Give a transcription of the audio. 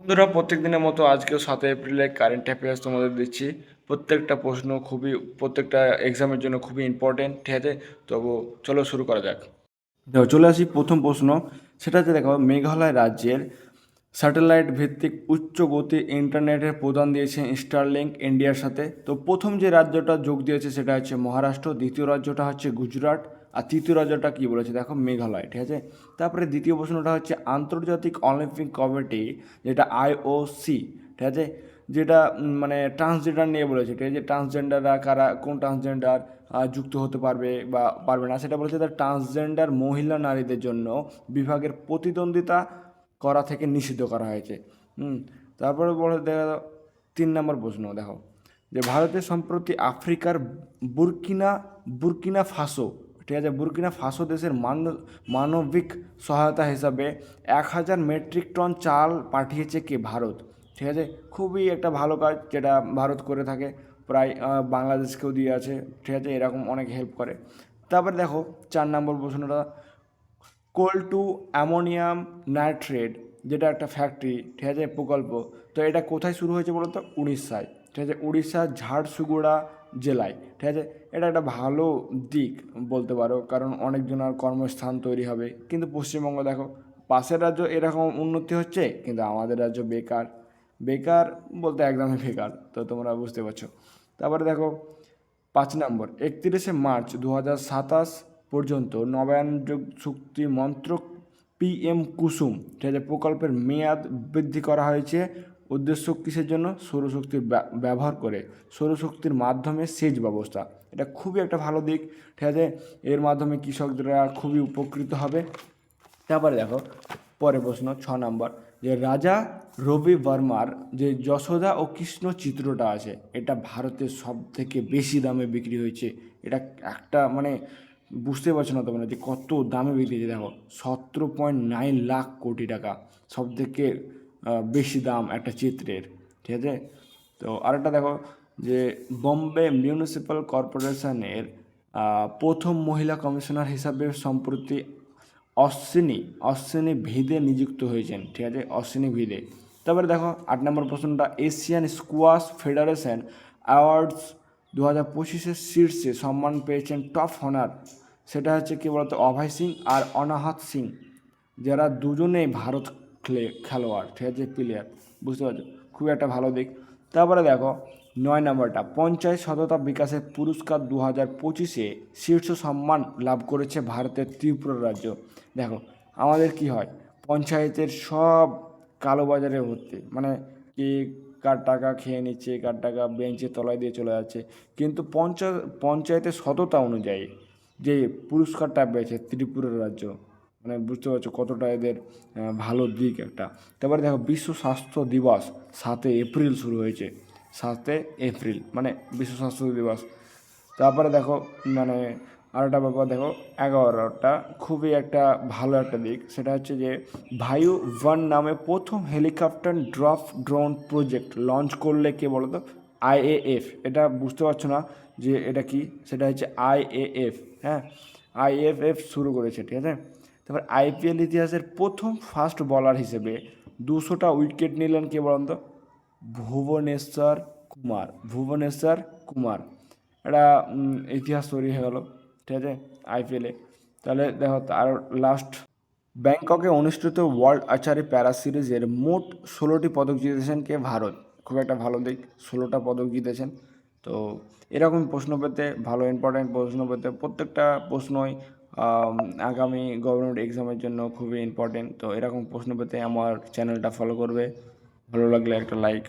বন্ধুরা, প্রত্যেক দিনের মতো আজকেও 7 এপ্রিলে কারেন্ট অ্যাফেয়ার্স তোমাদের দিচ্ছি। প্রত্যেকটা প্রশ্ন প্রত্যেকটা এক্সামের জন্য খুবই ইম্পর্টেন্ট, ঠিক আছে? তবু চলো শুরু করা যাক। দেখো, চলে আসি প্রথম প্রশ্ন। সেটা হচ্ছে, দেখো, মেঘালয় রাজ্যের স্যাটেলাইট ভিত্তিক উচ্চ গতি ইন্টারনেটের প্রদান দিয়েছে স্টারলিংক ইন্ডিয়ার সাথে। তো প্রথম যে রাজ্যটা যোগ দিয়েছে সেটা হচ্ছে মহারাষ্ট্র, দ্বিতীয় রাজ্যটা হচ্ছে গুজরাট, আর তৃতীয় রাজ্যটা কী বলেছে দেখো, মেঘালয়, ঠিক আছে? তারপরে দ্বিতীয় প্রশ্নটা হচ্ছে আন্তর্জাতিক অলিম্পিক কমিটি, যেটা আইওসি, ঠিক আছে, যেটা মানে ট্রান্সজেন্ডার নিয়ে বলেছে, ঠিক আছে? ট্রান্সজেন্ডাররা কারা, কোন ট্রান্সজেন্ডার যুক্ত হতে পারবে বা পারবে না, সেটা বলেছে। তার ট্রান্সজেন্ডার মহিলা নারীদের জন্য বিভাগের প্রতিদ্বন্দ্বিতা করা থেকে নিষিদ্ধ করা হয়েছে। তারপরে বলে দেখা 3 নম্বর প্রশ্ন, দেখো, যে ভারতে সম্প্রতি আফ্রিকার বুরকিনা বুরকিনা ফাসো, ঠিক আছে, বুরকিনা ফাসো দেশের মানবিক সহায়তা হিসাবে 1000 মেট্রিক টন চাল পাঠিয়েছে কে? ভারত, ঠিক আছে? খুবই একটা ভালো কাজ যেটা ভারত করে থাকে, প্রায় বাংলাদেশকেও দিয়ে আছে, ঠিক আছে? এরকম অনেক হেল্প করে। তারপরে দেখো 4 নম্বর প্রশ্নটা, কোল টু অ্যামোনিয়াম নাইট্রেট, যেটা একটা ফ্যাক্টরি, ঠিক আছে, প্রকল্প। তো এটা কোথায় শুরু হয়েছে বলো তো? উড়িষ্যায়, ঠিক আছে? উড়িষ্যার ঝাড়সুগুড়া জেলায়, ঠিক আছে? এটা একটা ভালো দিক বলতে পারো, কারণ অনেকজনের কর্মস্থান তৈরি হবে। কিন্তু পশ্চিমবঙ্গ দেখো, পাশের রাজ্য এরকম উন্নতি হচ্ছে, কিন্তু আমাদের রাজ্য বেকার। বেকার বলতে একদমই বেকার, তো তোমরা বুঝতে পারছো। তারপরে দেখো 5 নম্বর, 31শে মার্চ 2027 পর্যন্ত নবায়নযোগ্য শক্তি মন্ত্রক পিএম কুসুম, ঠিক আছে, প্রকল্পের মেয়াদ বৃদ্ধি করা হয়েছে। উদ্দেশ্য কিসের জন্য? সৌরশক্তির ব্যবহার করে সৌরশক্তির মাধ্যমে সেচ ব্যবস্থা। এটা খুবই একটা ভালো দিক, ঠিক আছে? এর মাধ্যমে কৃষকরা খুবই উপকৃত হবে। তারপরে দেখো পরের প্রশ্ন 6 নম্বর, যে রাজা রবি বর্মার যে যশোদা ও কৃষ্ণ চিত্রটা আছে, এটা ভারতের সব থেকে বেশি দামে বিক্রি হয়েছে। এটা একটা মানে বুঝতে পারছো না তোমরা যে কত দামে বিক্রি হয়েছে। দেখো, 17.9 লাখ কোটি টাকা, সব থেকে বেশি দাম একটা চিত্রের, ঠিক আছে? তো আরেকটা দেখো, যে বম্বে মিউনিসিপ্যাল কর্পোরেশনের প্রথম মহিলা কমিশনার হিসাবে সম্প্রতি অশ্বিনী ভিদে নিযুক্ত হয়েছেন, ঠিক আছে? অশ্বিনী ভিদে। তারপরে দেখো 8 নম্বর প্রশ্নটা, এশিয়ান স্কোয়াশ ফেডারেশন অ্যাওয়ার্ডস 2025-এর শীর্ষে সম্মান পেয়েছেন টপ অনার, সেটা হচ্ছে কি বলতো? অভয় সিং আর অনাহত সিং, যারা দুজনেই ভারত খেলোয়াড়, ঠিক আছে, প্লেয়ার। বুঝতে পারছো? খুব একটা ভালো দিক। তারপরে দেখো 9 নম্বরটা, পঞ্চায়েত সততা বিকাশের পুরস্কার 2025-এ শীর্ষ সম্মান লাভ করেছে ভারতের ত্রিপুরা রাজ্য। দেখো, আমাদের কি হয়, পঞ্চায়েতের সব কালোবাজারে ভর্তি, মানে কি, কার টাকা খেয়ে নিচ্ছে, কার টাকা বেঞ্চের তলায় দিয়ে চলে যাচ্ছে। কিন্তু পঞ্চায়েতের সততা অনুযায়ী যে পুরস্কারটা পেয়েছে ত্রিপুরা রাজ্য, মানে বুঝতে পারছো কতটা এদের ভালো দিক একটা। তারপরে দেখো বিশ্ব স্বাস্থ্য দিবস 7 এপ্রিল শুরু হয়েছে, 7 এপ্রিল মানে বিশ্ব স্বাস্থ্য দিবস। তারপরে দেখো মানে আরেকটা ব্যাপার দেখো, 11টা খুবই একটা ভালো একটা দিক, সেটা হচ্ছে যে ভায়ু ওয়ান নামে প্রথম helicopter drop drone project launch করলে কে বলো তো? আইএএফ। এটা বুঝতে পারছো না যে এটা কি? সেটা হচ্ছে আইএএফ, হ্যাঁ, আইএফএফ শুরু করেছে, ঠিক আছে? তারপর আইপিএল ইতিহাসের প্রথম ফাস্ট বলার হিসেবে 200টা উইকেট নিলেন কে বলুন তো? ভুবনেশ্বর কুমার। এটা ইতিহাস তৈরি হয়ে গেল, ঠিক আছে, আইপিএলে। তাহলে দেখো আর লাস্ট, ব্যাংককে অনুষ্ঠিত ওয়ার্ল্ড আর্চারি প্যারা সিরিজের মোট 16টি পদক জিতেছেন কে? ভারত। খুব একটা ভালো দিক, 16টা পদক জিতেছেন। তো এরকম প্রশ্ন পেতে, ভালো ইম্পর্ট্যান্ট প্রশ্ন পেতে, প্রত্যেকটা প্রশ্নই আগামী গভর্নমেন্ট এক্সামের জন্য খুবই ইম্পর্টেন্ট। তো এরকম প্রশ্ন পেতে আমার চ্যানেলটা ফলো করবে। ভালো লাগলে একটা লাইক।